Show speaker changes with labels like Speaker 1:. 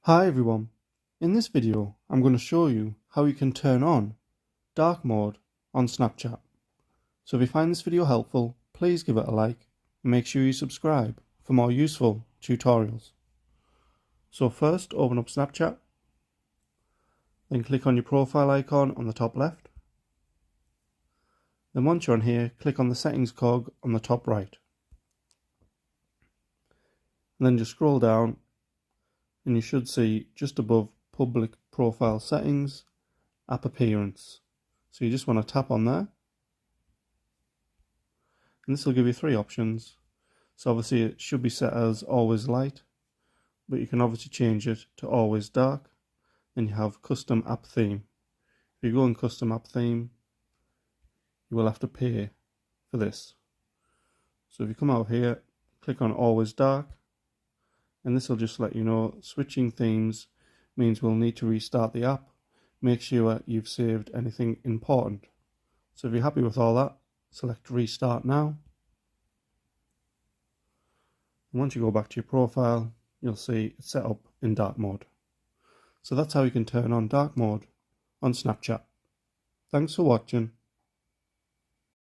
Speaker 1: Hi everyone, in this video I'm going to show you how you can turn on dark mode on Snapchat. So if you find this video helpful, please give it a like and make sure you subscribe for more useful tutorials. So first open up Snapchat, then click on your profile icon on the top left. Then once you're on here, click on the settings cog on the top right. And then just scroll down and you should see just above public profile settings, app appearance. So you just want to tap on there. And this will give you three options. So obviously it should be set as always light, but you can obviously change it to always dark. Then you have custom app theme. If you go in custom app theme, you will have to pay for this. So if you come out here, click on always dark, and this will just let you know switching themes means we'll need to restart the app. Make sure you've saved anything important. So if you're happy with all that, select restart now. And once you go back to your profile, you'll see it's set up in dark mode. So that's how you can turn on dark mode on Snapchat. Thanks for watching.